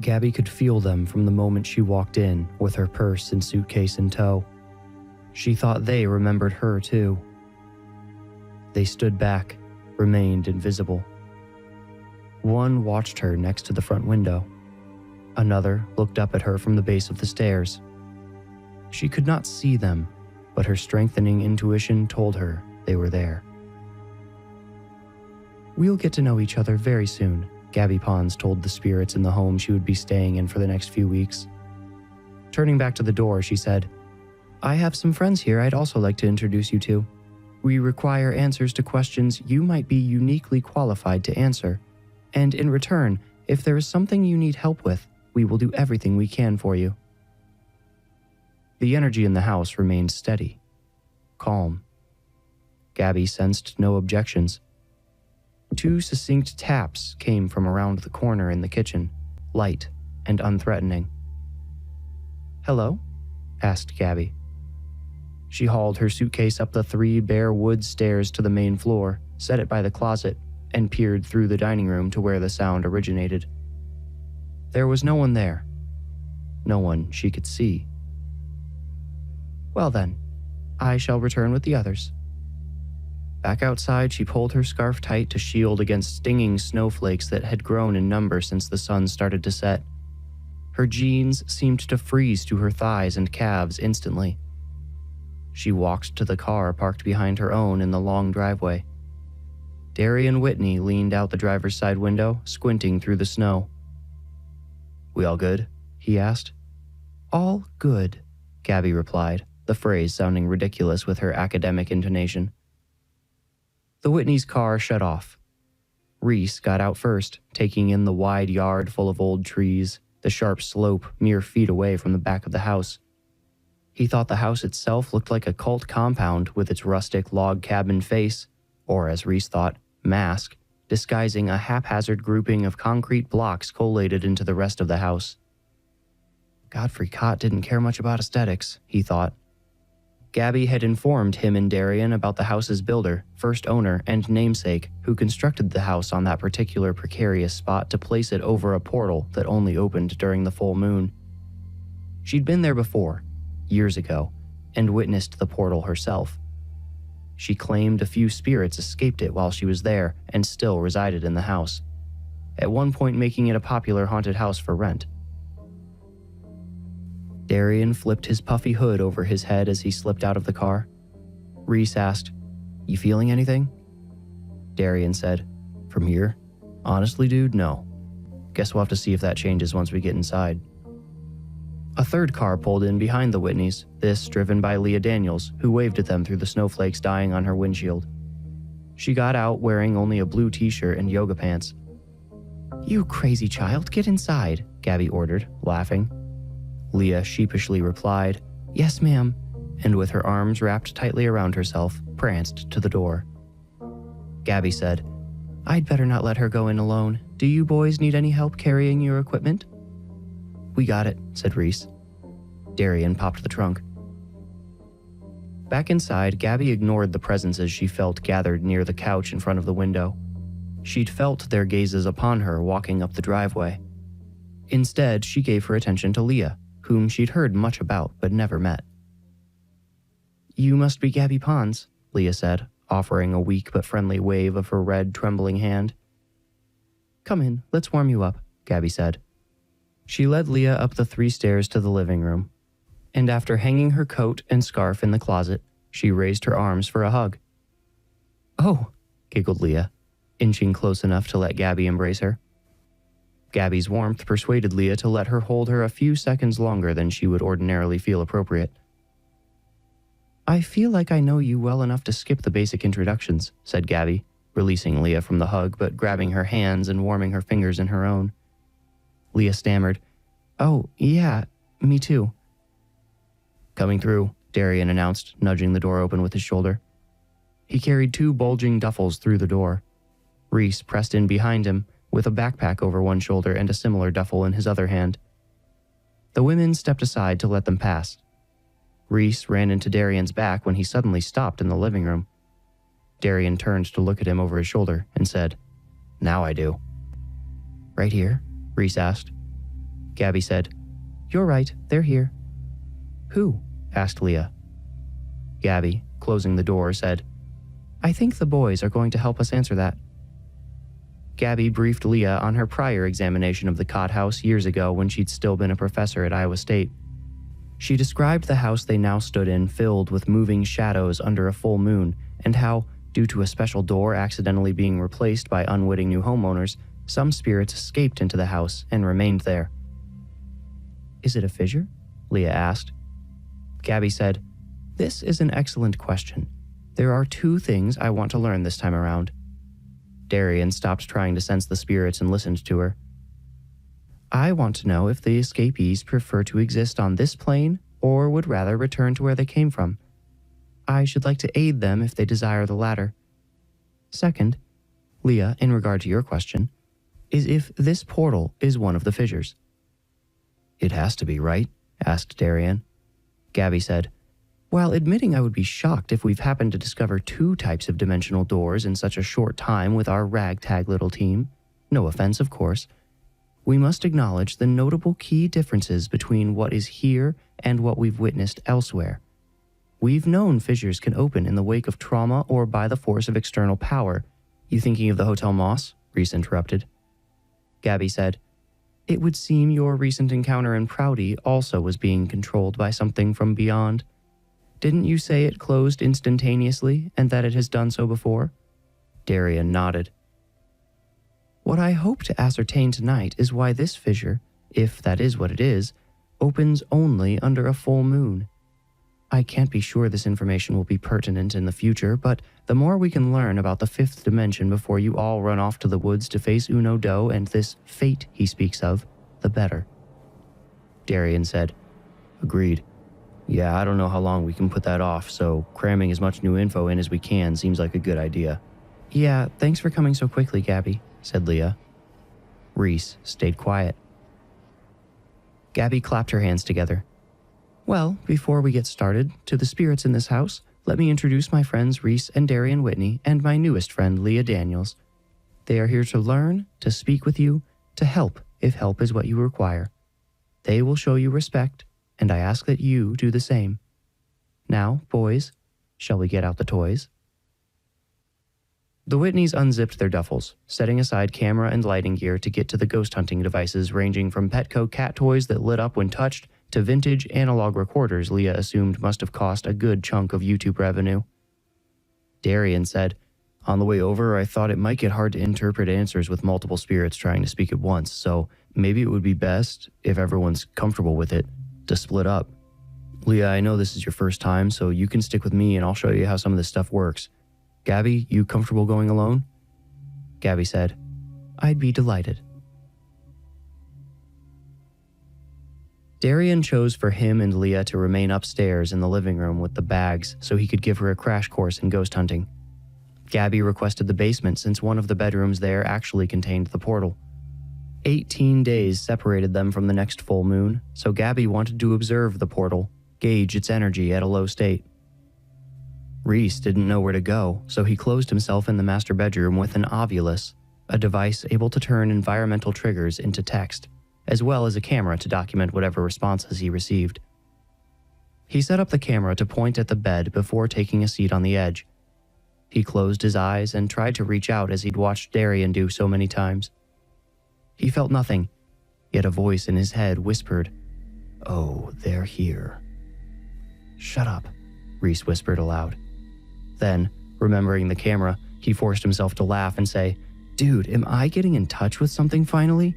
Gabby could feel them from the moment she walked in with her purse and suitcase in tow. She thought they remembered her too. They stood back, remained invisible. One watched her next to the front window. Another looked up at her from the base of the stairs. She could not see them, but her strengthening intuition told her they were there. "We'll get to know each other very soon," Gabby Pons told the spirits in the home she would be staying in for the next few weeks. Turning back to the door, she said, "I have some friends here I'd also like to introduce you to. We require answers to questions you might be uniquely qualified to answer. And in return, if there is something you need help with, we will do everything we can for you." The energy in the house remained steady, calm. Gabby sensed no objections. 2 succinct taps came from around the corner in the kitchen, light and unthreatening. "Hello?" asked Gabby. She hauled her suitcase up the 3 bare wood stairs to the main floor, set it by the closet, and peered through the dining room to where the sound originated. There was no one there. No one she could see. "Well then, I shall return with the others." Back outside, she pulled her scarf tight to shield against stinging snowflakes that had grown in number since the sun started to set. Her jeans seemed to freeze to her thighs and calves instantly. She walked to the car parked behind her own in the long driveway. Darian Whitney leaned out the driver's side window, squinting through the snow. "We all good?" he asked. "All good," Gabby replied, the phrase sounding ridiculous with her academic intonation. The Whitney's car shut off. Reese got out first, taking in the wide yard full of old trees, the sharp slope mere feet away from the back of the house. He thought the house itself looked like a cult compound with its rustic log cabin face, or as Reese thought, mask, disguising a haphazard grouping of concrete blocks collated into the rest of the house. Godfrey Kott didn't care much about aesthetics, he thought. Gabby had informed him and Darian about the house's builder, first owner, and namesake, who constructed the house on that particular precarious spot to place it over a portal that only opened during the full moon. She'd been there before, years ago, and witnessed the portal herself. She claimed a few spirits escaped it while she was there and still resided in the house, at one point making it a popular haunted house for rent. Darian flipped his puffy hood over his head as he slipped out of the car. Reese asked, "You feeling anything?" Darian said, "From here? Honestly, dude, no. Guess we'll have to see if that changes once we get inside." A third car pulled in behind the Whitneys, this driven by Leah Daniels, who waved at them through the snowflakes dying on her windshield. She got out wearing only a blue t-shirt and yoga pants. "You crazy child, get inside," Gabby ordered, laughing. Leah sheepishly replied, "Yes, ma'am," and with her arms wrapped tightly around herself, pranced to the door. Gabby said, "I'd better not let her go in alone. Do you boys need any help carrying your equipment?" "We got it," said Reese. Darian popped the trunk. Back inside, Gabby ignored the presences she felt gathered near the couch in front of the window. She'd felt their gazes upon her walking up the driveway. Instead, she gave her attention to Leah, whom she'd heard much about but never met. "You must be Gabby Pons," Leah said, offering a weak but friendly wave of her red, trembling hand. "Come in, let's warm you up," Gabby said. She led Leah up the 3 stairs to the living room, and after hanging her coat and scarf in the closet, she raised her arms for a hug. "Oh," giggled Leah, inching close enough to let Gabby embrace her. Gabby's warmth persuaded Leah to let her hold her a few seconds longer than she would ordinarily feel appropriate. "I feel like I know you well enough to skip the basic introductions," said Gabby, releasing Leah from the hug but grabbing her hands and warming her fingers in her own. Leah stammered, "Oh, yeah, me too." "Coming through," Darian announced, nudging the door open with his shoulder. He carried 2 bulging duffels through the door. Reese pressed in behind him, with a backpack over one shoulder and a similar duffel in his other hand. The women stepped aside to let them pass. Reese ran into Darian's back when he suddenly stopped in the living room. Darian turned to look at him over his shoulder and said, "Now I do." "Right here?" Reese asked. Gabby said, "You're right, they're here." "Who?" asked Leah. Gabby, closing the door, said, "I think the boys are going to help us answer that." Gabby briefed Leah on her prior examination of the Kott house years ago when she'd still been a professor at Iowa State. She described the house they now stood in filled with moving shadows under a full moon, and how, due to a special door accidentally being replaced by unwitting new homeowners, some spirits escaped into the house and remained there. "Is it a fissure?" Leah asked. Gabby said, "This is an excellent question. There are 2 things I want to learn this time around." Darian stopped trying to sense the spirits and listened to her. "I want to know if the escapees prefer to exist on this plane or would rather return to where they came from. I should like to aid them if they desire the latter. Second, Leah, in regard to your question, is if this portal is one of the fissures." "It has to be, right?" asked Darian. Gabby said, "While admitting I would be shocked if we've happened to discover 2 types of dimensional doors in such a short time with our ragtag little team, no offense, of course, we must acknowledge the notable key differences between what is here and what we've witnessed elsewhere. We've known fissures can open in the wake of trauma or by the force of external power. You thinking of the Hotel Moss?" Reese interrupted. Gabby said, "It would seem your recent encounter in Prouty also was being controlled by something from beyond. Didn't you say it closed instantaneously and that it has done so before?" Darian nodded. "What I hope to ascertain tonight is why this fissure, if that is what it is, opens only under a full moon. I can't be sure this information will be pertinent in the future, but the more we can learn about the 5th dimension before you all run off to the woods to face Uno Do and this fate he speaks of, the better." Darian said, "Agreed. Yeah, I don't know how long we can put that off, so cramming as much new info in as we can seems like a good idea." "Yeah, thanks for coming so quickly, Gabby," said Leah. Reese stayed quiet. Gabby clapped her hands together. "Well, before we get started, to the spirits in this house, let me introduce my friends Reese and Darian Whitney and my newest friend, Leah Daniels. They are here to learn, to speak with you, to help if help is what you require. They will show you respect, and I ask that you do the same. Now, boys, shall we get out the toys?" The Whitneys unzipped their duffels, setting aside camera and lighting gear to get to the ghost hunting devices ranging from Petco cat toys that lit up when touched to vintage analog recorders Leah assumed must have cost a good chunk of YouTube revenue. Darian said, "On the way over, I thought it might get hard to interpret answers with multiple spirits trying to speak at once, so maybe it would be best, if everyone's comfortable with it, to split up. Leah, I know this is your first time, so you can stick with me and I'll show you how some of this stuff works. Gabby, you comfortable going alone?" Gabby said, "I'd be delighted." Darian chose for him and Leah to remain upstairs in the living room with the bags so he could give her a crash course in ghost hunting. Gabby requested the basement since one of the bedrooms there actually contained the portal. 18 days separated them from the next full moon, so Gabby wanted to observe the portal, gauge its energy at a low state. Reese didn't know where to go, so he closed himself in the master bedroom with an Ovulus, a device able to turn environmental triggers into text, as well as a camera to document whatever responses he received. He set up the camera to point at the bed before taking a seat on the edge. He closed his eyes and tried to reach out as he'd watched Darian do so many times. He felt nothing, yet a voice in his head whispered, "Oh, they're here." "Shut up," Reese whispered aloud. Then, remembering the camera, he forced himself to laugh and say, "Dude, am I getting in touch with something finally?"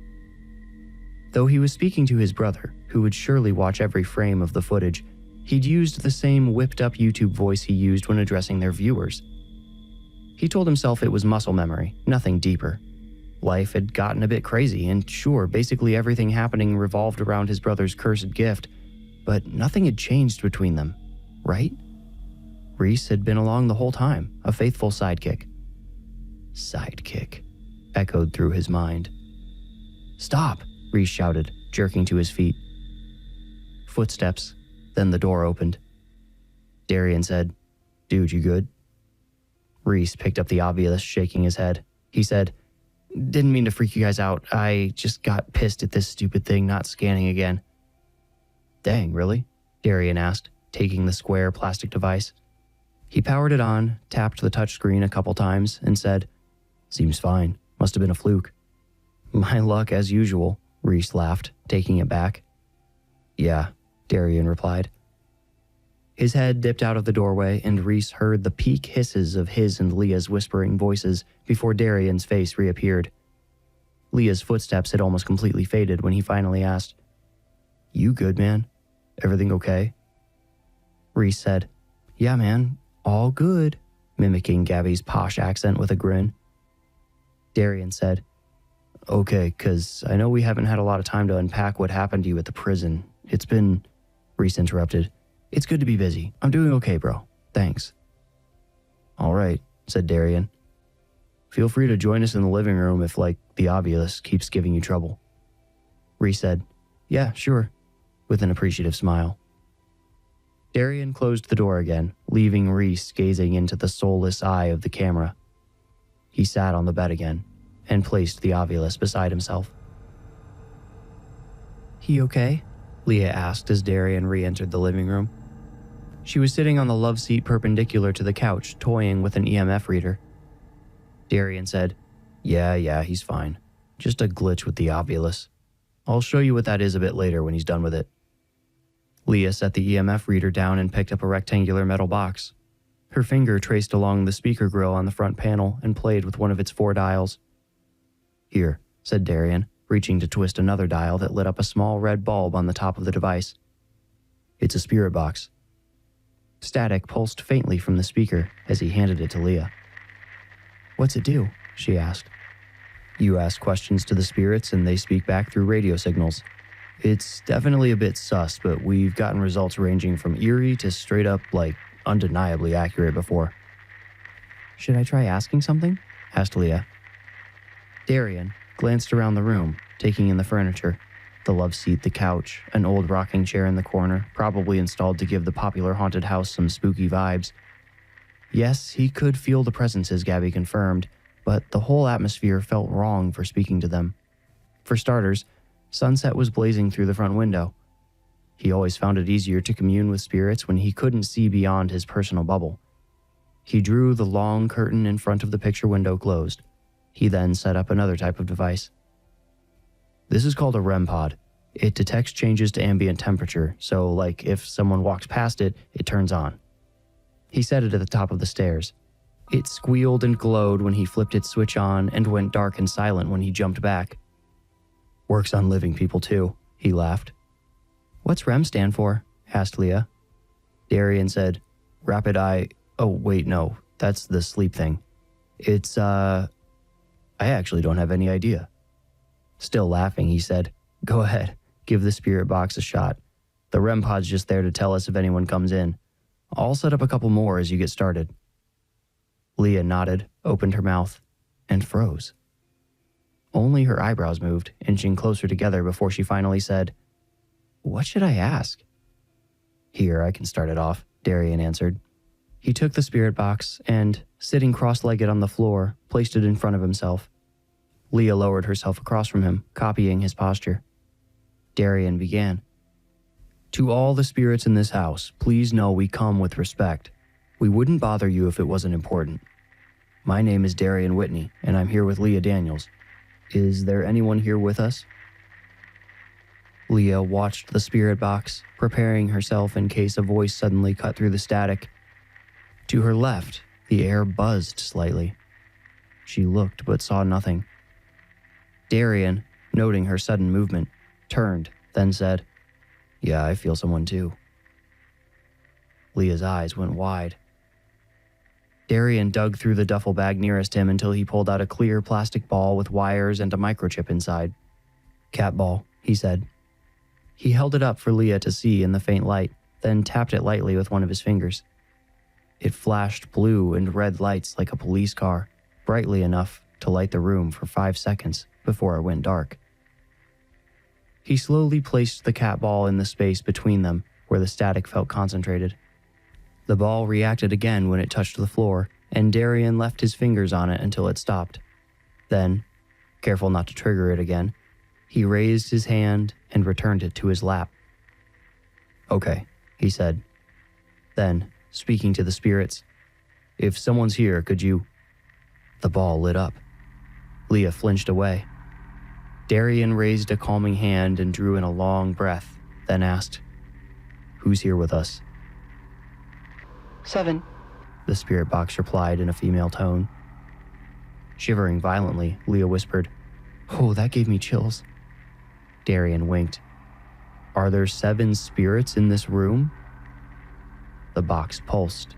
Though he was speaking to his brother, who would surely watch every frame of the footage, he'd used the same whipped-up YouTube voice he used when addressing their viewers. He told himself it was muscle memory, nothing deeper. Life had gotten a bit crazy, and sure, basically everything happening revolved around his brother's cursed gift, but nothing had changed between them, right? Reese had been along the whole time, a faithful sidekick. Sidekick, echoed through his mind. "Stop!" Reese shouted, jerking to his feet. Footsteps, then the door opened. Darian said, "Dude, you good?" Reese picked up the Ovulus, shaking his head. He said, Didn't mean to freak you guys out. I just got pissed at this stupid thing not scanning again. Dang, really? Darian asked, taking the square plastic device. He powered it on, tapped the touchscreen a couple times, and said, "Seems fine. Must have been a fluke." "My luck as usual," Reese laughed, taking it back. "Yeah," Darian replied. His head dipped out of the doorway, and Reese heard the peak hisses of his and Leah's whispering voices before Darian's face reappeared. Leah's footsteps had almost completely faded when he finally asked, "You good, man? Everything okay?" Reese said, "Yeah, man, all good," mimicking Gabby's posh accent with a grin. Darian said, "Okay, 'cause I know we haven't had a lot of time to unpack what happened to you at the prison. It's been..." Reese interrupted. "It's good to be busy. I'm doing okay, bro. Thanks." "All right," said Darian. "Feel free to join us in the living room if, the obvious keeps giving you trouble." Reese said, "Yeah, sure," with an appreciative smile. Darian closed the door again, leaving Reese gazing into the soulless eye of the camera. He sat on the bed again and placed the Ovilus beside himself. "He okay?" Leah asked as Darian re-entered the living room. She was sitting on the love seat perpendicular to the couch, toying with an EMF reader. Darian said, Yeah, he's fine. Just a glitch with the Ovilus. I'll show you what that is a bit later when he's done with it." Leah set the EMF reader down and picked up a rectangular metal box. Her finger traced along the speaker grill on the front panel and played with one of its 4 dials. "Here," said Darian, reaching to twist another dial that lit up a small red bulb on the top of the device. "It's a spirit box." Static pulsed faintly from the speaker as he handed it to Leah. "What's it do?" she asked. "You ask questions to the spirits and they speak back through radio signals. It's definitely a bit sus, but we've gotten results ranging from eerie to straight up, undeniably accurate before." "Should I try asking something?" asked Leah. Darian glanced around the room, taking in the furniture. The love seat, the couch, an old rocking chair in the corner, probably installed to give the popular haunted house some spooky vibes. Yes, he could feel the presences, Gabby confirmed, but the whole atmosphere felt wrong for speaking to them. For starters, sunset was blazing through the front window. He always found it easier to commune with spirits when he couldn't see beyond his personal bubble. He drew the long curtain in front of the picture window closed. He then set up another type of device. This is called a REM pod. It detects changes to ambient temperature, so if someone walks past it, it turns on. He set it at the top of the stairs. It squealed and glowed when he flipped its switch on and went dark and silent when he jumped back. "Works on living people too," he laughed. "What's REM stand for?" asked Leah. Darian said, "Rapid eye..." Oh, wait, no, that's the sleep thing. It's, I actually don't have any idea. Still laughing, he said, "Go ahead, give the spirit box a shot. The REM pod's just there to tell us if anyone comes in. I'll set up a couple more as you get started." Leah nodded, opened her mouth, and froze. Only her eyebrows moved, inching closer together before she finally said, "What should I ask?" "Here, I can start it off," Darian answered. He took the spirit box and, sitting cross-legged on the floor, placed it in front of himself. Leah lowered herself across from him, copying his posture. Darian began. "To all the spirits in this house, please know we come with respect. We wouldn't bother you if it wasn't important. My name is Darian Whitney, and I'm here with Leah Daniels. Is there anyone here with us?" Leah watched the spirit box, preparing herself in case a voice suddenly cut through the static. To her left, the air buzzed slightly. She looked but saw nothing. Darian, noting her sudden movement, turned, then said, "Yeah, I feel someone too." Leah's eyes went wide. Darian dug through the duffel bag nearest him until he pulled out a clear plastic ball with wires and a microchip inside. "Cat ball," he said. He held it up for Leah to see in the faint light, then tapped it lightly with one of his fingers. It flashed blue and red lights like a police car, brightly enough to light the room for 5 seconds before it went dark. He slowly placed the cat ball in the space between them, where the static felt concentrated. The ball reacted again when it touched the floor, and Darian left his fingers on it until it stopped. Then, Careful not to trigger it again, he raised his hand and returned it to his lap. "Okay," he said. Then, speaking to the spirits, "If someone's here, could you—" The ball lit up. Leah flinched away. Darian raised a calming hand and drew in a long breath, then asked, "Who's here with us?" 7. The spirit box replied in a female tone. Shivering violently, Leah whispered, "Oh, that gave me chills." Darian winked. "Are there 7 spirits in this room?" The box pulsed,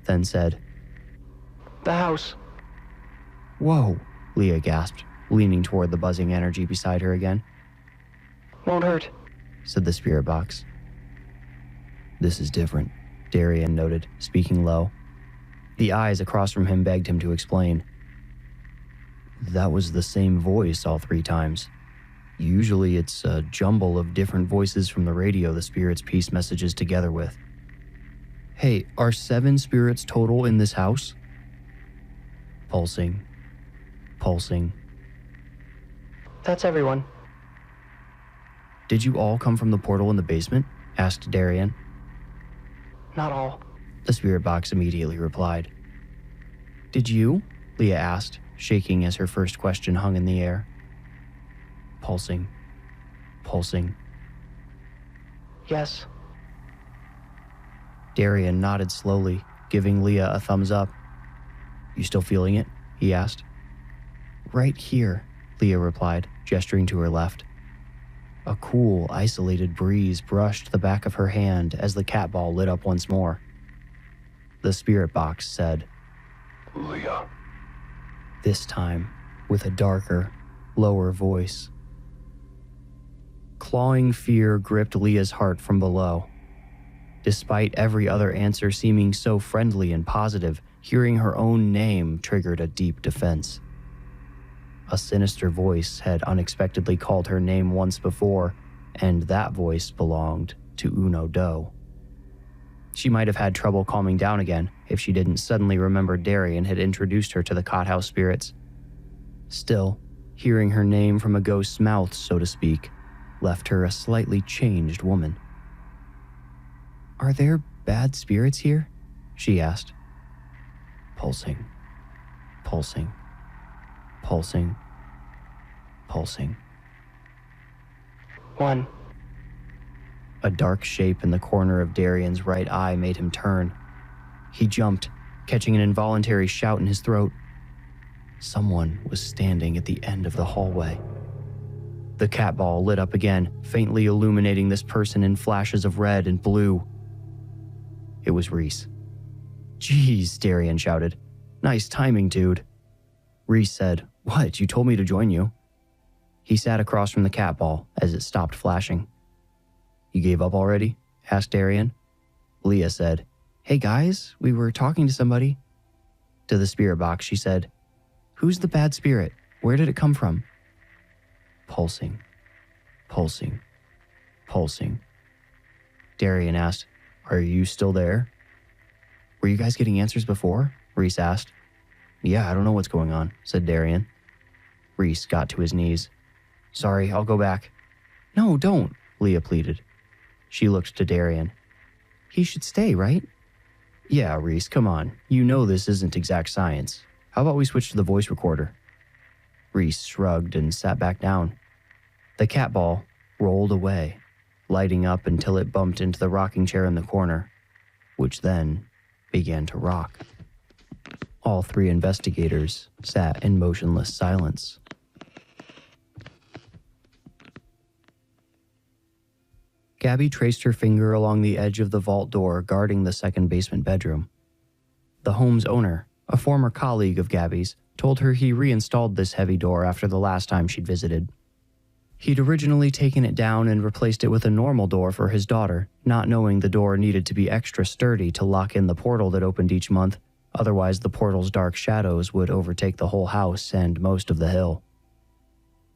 then said, The house. "Whoa," Leah gasped, leaning toward the buzzing energy beside her again. Won't hurt, said the spirit box. "This is different," Darian noted, speaking low. The eyes across from him begged him to explain. "That was the same voice all 3 times. Usually it's a jumble of different voices from the radio the spirits piece messages together with." "Hey, are 7 spirits total in this house?" Pulsing. That's everyone. "Did you all come from the portal in the basement?" asked Darian. Not all. The spirit box immediately replied. "Did you?" Leah asked, shaking as her first question hung in the air. Pulsing. Yes. Darian nodded slowly, giving Leah a thumbs up. "You still feeling it?" he asked. "Right here," Leah replied, gesturing to her left. A cool, isolated breeze brushed the back of her hand as the cat ball lit up once more. The spirit box said, "Leah." This time with a darker, lower voice. Clawing fear gripped Leah's heart from below. Despite every other answer seeming so friendly and positive, hearing her own name triggered a deep defense. A sinister voice had unexpectedly called her name once before, and that voice belonged to Uno Doe. She might have had trouble calming down again if she didn't suddenly remember Darian had introduced her to the Kott house spirits. Still, hearing her name from a ghost's mouth, so to speak, left her a slightly changed woman. "Are there bad spirits here?" she asked. Pulsing. 1. A dark shape in the corner of Darian's right eye made him turn. He jumped, catching an involuntary shout in his throat. Someone was standing at the end of the hallway. The cat ball lit up again, faintly illuminating this person in flashes of red and blue. It was Reese. "Geez," Darian shouted. "Nice timing, dude." Reese said, "What, you told me to join you?" He sat across from the cat ball as it stopped flashing. "You gave up already?" asked Darian. Leah said, "Hey guys, we were talking to somebody." To the spirit box, she said, "Who's the bad spirit? Where did it come from?" Pulsing. Darian asked, "Are you still there?" "Were you guys getting answers before?" Reese asked. "Yeah, I don't know what's going on," said Darian. Reese got to his knees. "Sorry, I'll go back." "No, don't," Leah pleaded. She looked to Darian. "He should stay, right?" "Yeah, Reese, come on. You know this isn't exact science. How about we switch to the voice recorder?" Reese shrugged and sat back down. The cat ball rolled away, lighting up until it bumped into the rocking chair in the corner, which then began to rock. All 3 investigators sat in motionless silence. Gabby traced her finger along the edge of the vault door guarding the second basement bedroom. The home's owner, a former colleague of Gabby's, told her he reinstalled this heavy door after the last time she'd visited. He'd originally taken it down and replaced it with a normal door for his daughter, not knowing the door needed to be extra sturdy to lock in the portal that opened each month, otherwise the portal's dark shadows would overtake the whole house and most of the hill.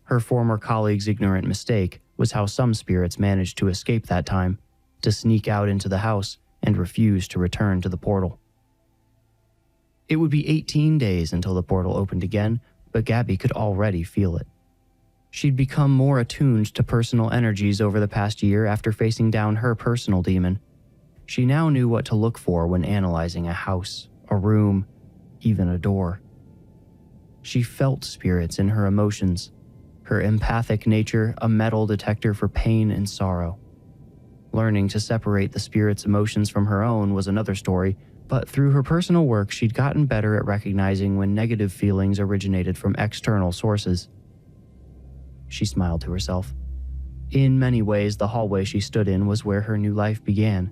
Her former colleague's ignorant mistake was how some spirits managed to escape that time, to sneak out into the house and refuse to return to the portal. It would be 18 days until the portal opened again, but Gabby could already feel it. She'd become more attuned to personal energies over the past year after facing down her personal demon. She now knew what to look for when analyzing a house, a room, even a door. She felt spirits in her emotions, her empathic nature a metal detector for pain and sorrow. Learning to separate the spirit's emotions from her own was another story, but through her personal work she'd gotten better at recognizing when negative feelings originated from external sources. She smiled to herself. In many ways, the hallway she stood in was where her new life began.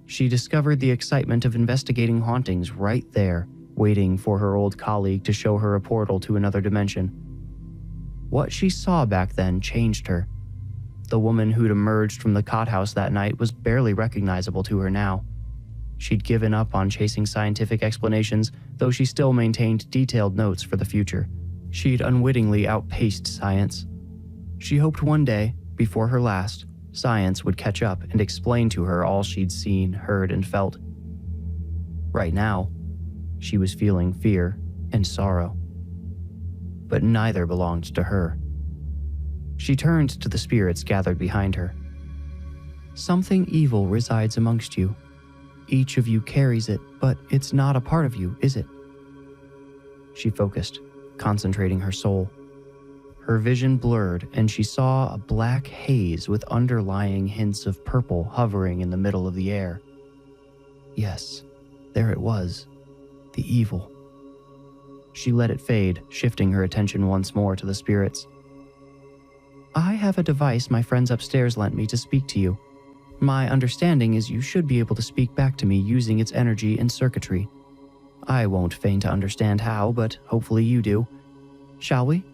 She discovered the excitement of investigating hauntings right there, waiting for her old colleague to show her a portal to another dimension. What she saw back then changed her. The woman who'd emerged from the Kott house that night was barely recognizable to her now. She'd given up on chasing scientific explanations, though she still maintained detailed notes for the future. She'd unwittingly outpaced science. She hoped one day, before her last, science would catch up and explain to her all she'd seen, heard, and felt. Right now, she was feeling fear and sorrow. But neither belonged to her. She turned to the spirits gathered behind her. Something evil resides amongst you. Each of you carries it, but it's not a part of you, is it? She focused, concentrating her soul. Her vision blurred, and she saw a black haze with underlying hints of purple hovering in the middle of the air. Yes, there it was, the evil. She let it fade, shifting her attention once more to the spirits. I have a device my friends upstairs lent me to speak to you. My understanding is you should be able to speak back to me using its energy and circuitry. I won't feign to understand how, but hopefully you do. Shall we?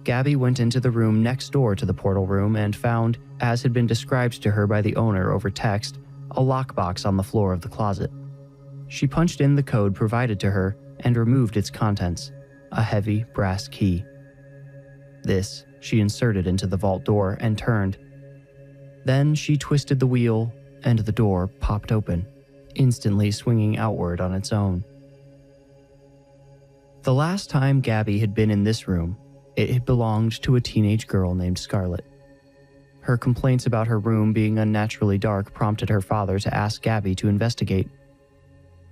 Gabby went into the room next door to the portal room and found, as had been described to her by the owner over text, a lockbox on the floor of the closet. She punched in the code provided to her and removed its contents, a heavy brass key. This she inserted into the vault door and turned. Then she twisted the wheel and the door popped open, instantly swinging outward on its own. The last time Gabby had been in this room, it had belonged to a teenage girl named Scarlett. Her complaints about her room being unnaturally dark prompted her father to ask Gabby to investigate.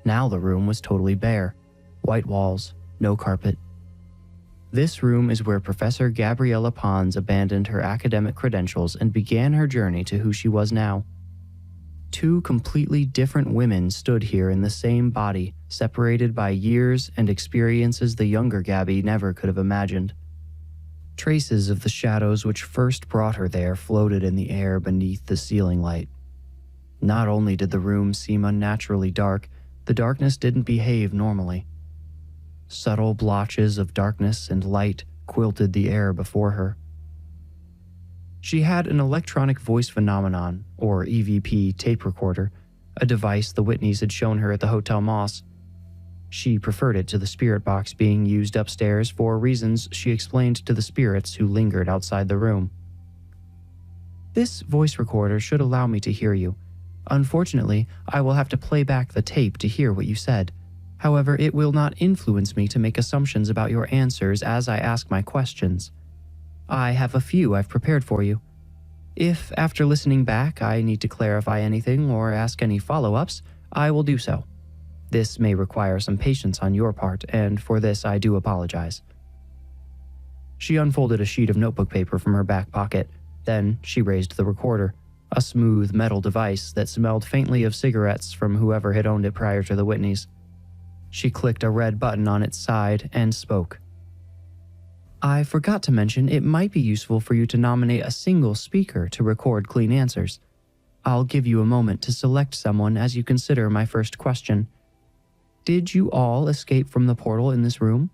Now the room was totally bare, white walls, no carpet. This room is where Professor Gabriella Pons abandoned her academic credentials and began her journey to who she was now. Two completely different women stood here in the same body, separated by years and experiences the younger Gabby never could have imagined. Traces of the shadows which first brought her there floated in the air beneath the ceiling light. Not only did the room seem unnaturally dark, the darkness didn't behave normally. Subtle blotches of darkness and light quilted the air before her. She had an electronic voice phenomenon, or EVP, tape recorder, a device the Whitneys had shown her at the Hotel Moss. She preferred it to the spirit box being used upstairs for reasons she explained to the spirits who lingered outside the room. This voice recorder should allow me to hear you. Unfortunately, I will have to play back the tape to hear what you said. However, it will not influence me to make assumptions about your answers as I ask my questions. I have a few I've prepared for you. If, after listening back, I need to clarify anything or ask any follow-ups, I will do so. This may require some patience on your part, and for this I do apologize. She unfolded a sheet of notebook paper from her back pocket. Then she raised the recorder, a smooth metal device that smelled faintly of cigarettes from whoever had owned it prior to the Whitneys. She clicked a red button on its side and spoke. I forgot to mention it might be useful for you to nominate a single speaker to record clean answers. I'll give you a moment to select someone as you consider my first question. Did you all escape from the portal in this room?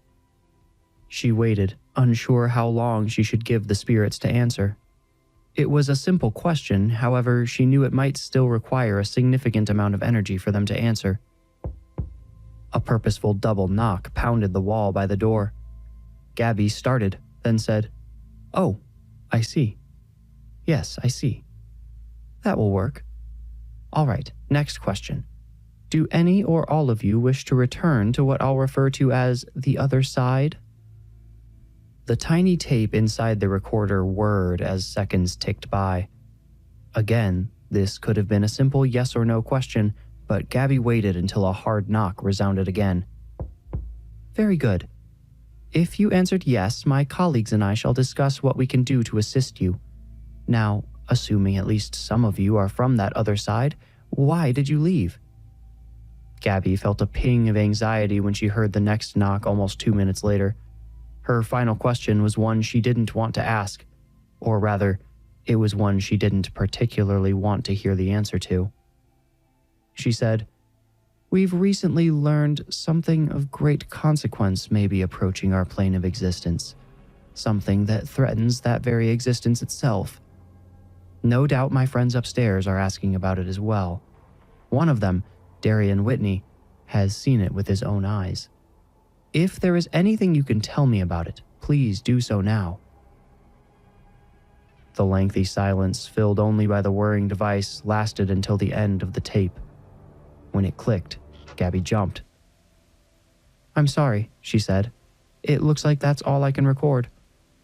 She waited, unsure how long she should give the spirits to answer. It was a simple question, however, she knew it might still require a significant amount of energy for them to answer. A purposeful double knock pounded the wall by the door. Gabby started, then said, Oh, I see. Yes, I see. That will work. All right, next question. Do any or all of you wish to return to what I'll refer to as the other side? The tiny tape inside the recorder whirred as seconds ticked by. Again, this could have been a simple yes or no question, but Gabby waited until a hard knock resounded again. Very good. If you answered yes, my colleagues and I shall discuss what we can do to assist you. Now, assuming at least some of you are from that other side, why did you leave? Gabby felt a ping of anxiety when she heard the next knock almost 2 minutes later. Her final question was one she didn't want to ask, or rather, it was one she didn't particularly want to hear the answer to. She said, "We've recently learned something of great consequence may be approaching our plane of existence, something that threatens that very existence itself. No doubt my friends upstairs are asking about it as well. One of them, Darian Whitney, has seen it with his own eyes. If there is anything you can tell me about it, please do so now." The lengthy silence, filled only by the whirring device, lasted until the end of the tape. When it clicked, Gabby jumped. "I'm sorry," she said. "It looks like that's all I can record.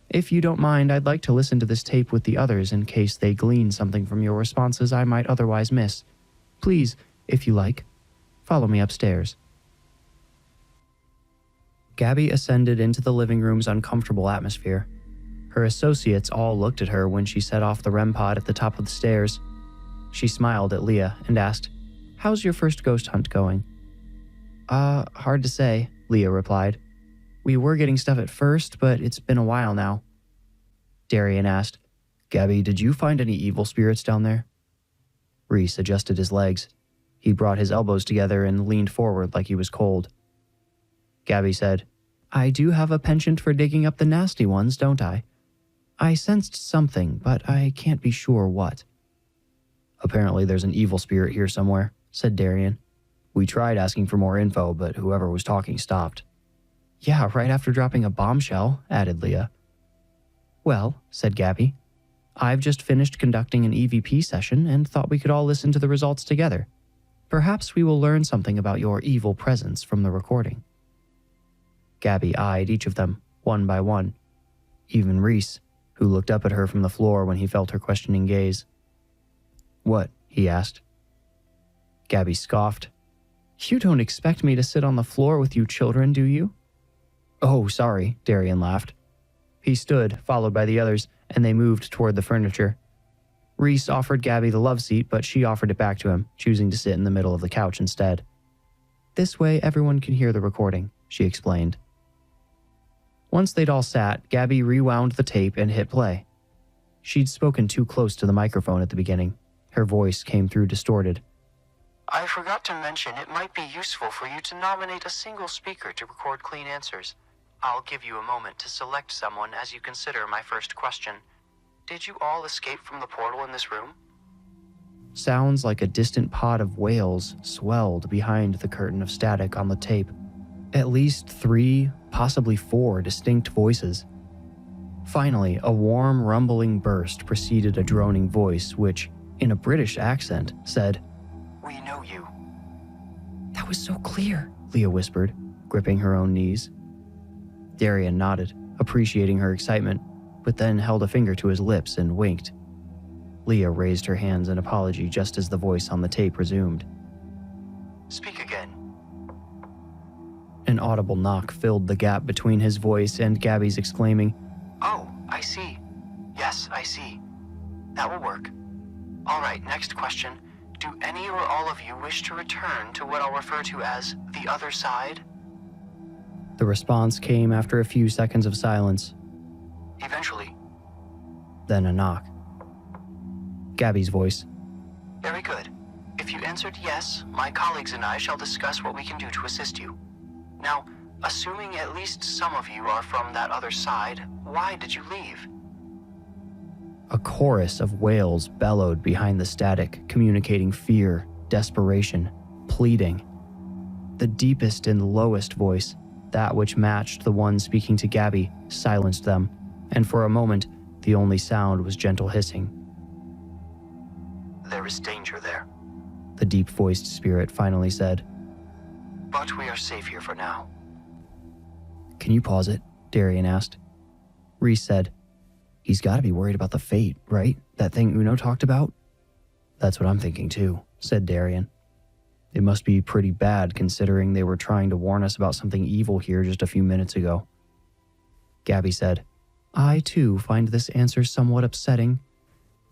If you don't mind, I'd like to listen to this tape with the others in case they glean something from your responses I might otherwise miss. Please, if you like, follow me upstairs." Gabby ascended into the living room's uncomfortable atmosphere. Her associates all looked at her when she set off the REM pod at the top of the stairs. She smiled at Leah and asked, "How's your first ghost hunt going?" Hard to say," Leah replied. "We were getting stuff at first, but it's been a while now." Darian asked, "Gabby, did you find any evil spirits down there?" Reese adjusted his legs. He brought his elbows together and leaned forward like he was cold. Gabby said, "I do have a penchant for digging up the nasty ones, don't I? I sensed something, but I can't be sure what." "Apparently there's an evil spirit here somewhere," said Darian. "We tried asking for more info, but whoever was talking stopped." "Yeah, right after dropping a bombshell," added Leah. "Well," said Gabby, "I've just finished conducting an EVP session and thought we could all listen to the results together. Perhaps we will learn something about your evil presence from the recording." Gabby eyed each of them, one by one. Even Reese, who looked up at her from the floor when he felt her questioning gaze. "What?" he asked. Gabby scoffed. "You don't expect me to sit on the floor with you children, do you?" "Oh, sorry," Darian laughed. He stood, followed by the others, and they moved toward the furniture. Reese offered Gabby the love seat, but she offered it back to him, choosing to sit in the middle of the couch instead. "This way everyone can hear the recording," she explained. Once they'd all sat, Gabby rewound the tape and hit play. She'd spoken too close to the microphone at the beginning. Her voice came through distorted. "I forgot to mention it might be useful for you to nominate a single speaker to record clean answers. I'll give you a moment to select someone as you consider my first question. Did you all escape from the portal in this room?" Sounds like a distant pod of whales swelled behind the curtain of static on the tape. At least 3, possibly 4 distinct voices. Finally, a warm, rumbling burst preceded a droning voice which, in a British accent, said, "We know you." "That was so clear," Leah whispered, gripping her own knees. Darian nodded, appreciating her excitement, but then held a finger to his lips and winked. Leah raised her hands in apology just as the voice on the tape resumed. "Speak again." An audible knock filled the gap between his voice and Gabby's exclaiming, "Oh, I see. Yes, I see. That will work. All right, next question. Do any or all of you wish to return to what I'll refer to as the other side?" The response came after a few seconds of silence. "Eventually." Then a knock. Gabby's voice. "Very good. If you answered yes, my colleagues and I shall discuss what we can do to assist you. Now, assuming at least some of you are from that other side, why did you leave?" A chorus of wails bellowed behind the static, communicating fear, desperation, pleading. The deepest and lowest voice, that which matched the one speaking to Gabby, silenced them, and for a moment, the only sound was gentle hissing. "There is danger there," the deep-voiced spirit finally said. But we are safe here for now. Can you pause it? Darian asked. Reese said, He's got to be worried about the fate, right? That thing Uno talked about? That's what I'm thinking too, said Darian. It must be pretty bad considering they were trying to warn us about something evil here just a few minutes ago. Gabby said, I too find this answer somewhat upsetting.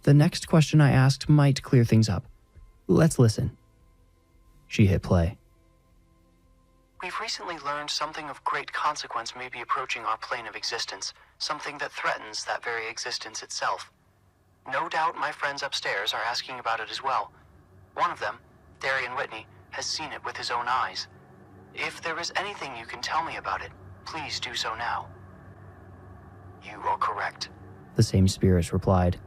The next question I asked might clear things up. Let's listen. She hit play. We've recently learned something of great consequence may be approaching our plane of existence, something that threatens that very existence itself. No doubt my friends upstairs are asking about it as well. One of them, Darian Whitney, has seen it with his own eyes. If there is anything you can tell me about it, please do so now. You are correct, The same spirits replied.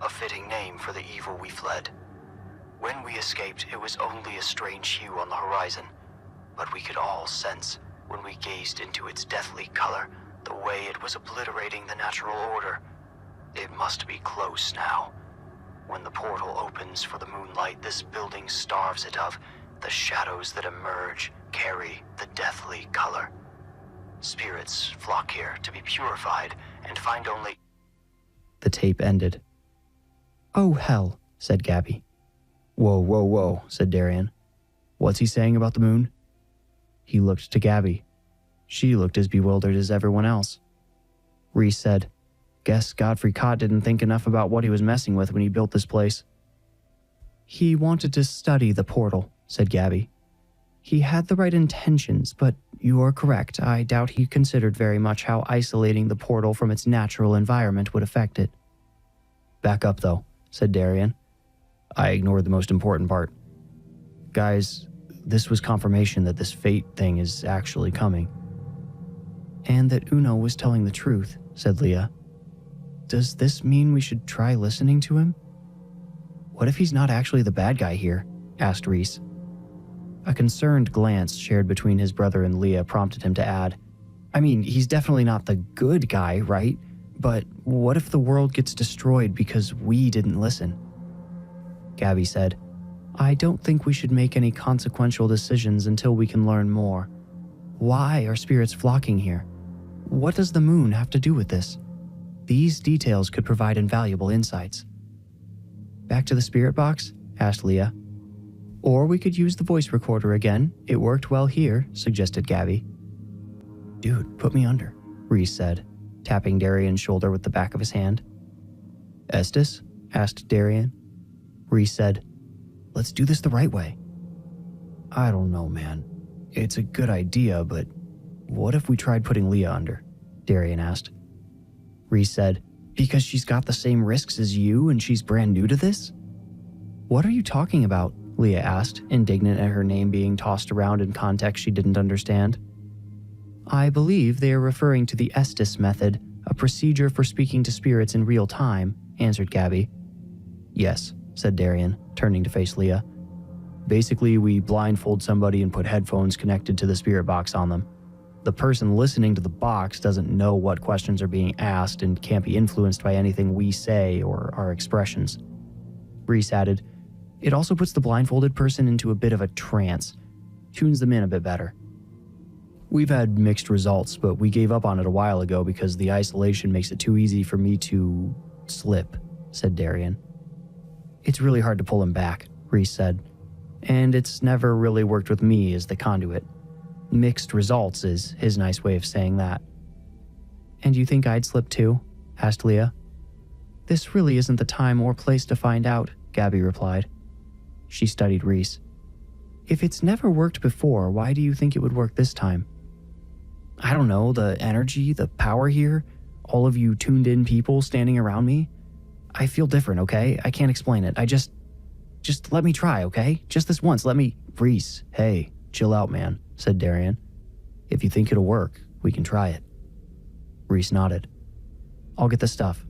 A fitting name for the evil we fled. When we escaped, it was only a strange hue on the horizon, but we could all sense, when we gazed into its deathly color, the way it was obliterating the natural order. It must be close now. When the portal opens for the moonlight this building starves it of, the shadows that emerge carry the deathly color. Spirits flock here to be purified and find only... The tape ended. Oh, hell, said Gabby. Whoa, said Darian. What's he saying about the moon? He looked to Gabby. She looked as bewildered as everyone else. Reese said, Guess Godfrey Kott didn't think enough about what he was messing with when he built this place. He wanted to study the portal, said Gabby. He had the right intentions, but you are correct. I doubt he considered very much how isolating the portal from its natural environment would affect it. Back up, though, said Darian. I ignored the most important part. Guys, this was confirmation that this fate thing is actually coming. And that Uno was telling the truth, said Leah. Does this mean we should try listening to him? What if he's not actually the bad guy here? Asked Reese. A concerned glance shared between his brother and Leah prompted him to add, I mean, he's definitely not the good guy, right? But what if the world gets destroyed because we didn't listen? Gabby said, I don't think we should make any consequential decisions until we can learn more. Why are spirits flocking here? What does the moon have to do with this? These details could provide invaluable insights. Back to the spirit box? Asked Leah. Or we could use the voice recorder again. It worked well here, suggested Gabby. Dude, put me under, Reese said, tapping Darian's shoulder with the back of his hand. Estes? Asked Darian. Reese said, Let's do this the right way. I don't know, man. It's a good idea, but what if we tried putting Leah under? Darian asked. Reese said, Because she's got the same risks as you and she's brand new to this? What are you talking about? Leah asked, indignant at her name being tossed around in context she didn't understand. I believe they are referring to the Estes method, a procedure for speaking to spirits in real time, answered Gabby. Yes, said Darian, turning to face Leah. Basically, we blindfold somebody and put headphones connected to the spirit box on them. The person listening to the box doesn't know what questions are being asked and can't be influenced by anything we say or our expressions. Reese added, It also puts the blindfolded person into a bit of a trance, tunes them in a bit better. We've had mixed results, but we gave up on it a while ago because the isolation makes it too easy for me to slip, said Darian. It's really hard to pull him back, Reese said, and it's never really worked with me as the conduit. Mixed results is his nice way of saying that. And you think I'd slip too? Asked Leah. This really isn't the time or place to find out, Gabby replied. She studied Reese. If it's never worked before, why do you think it would work this time? I don't know, the energy, the power here, all of you tuned in people standing around me. I feel different, okay? I can't explain it. Just let me try, okay? Just this once, Reese, hey, chill out, man, said Darian. If you think it'll work, we can try it. Reese nodded. I'll get the stuff.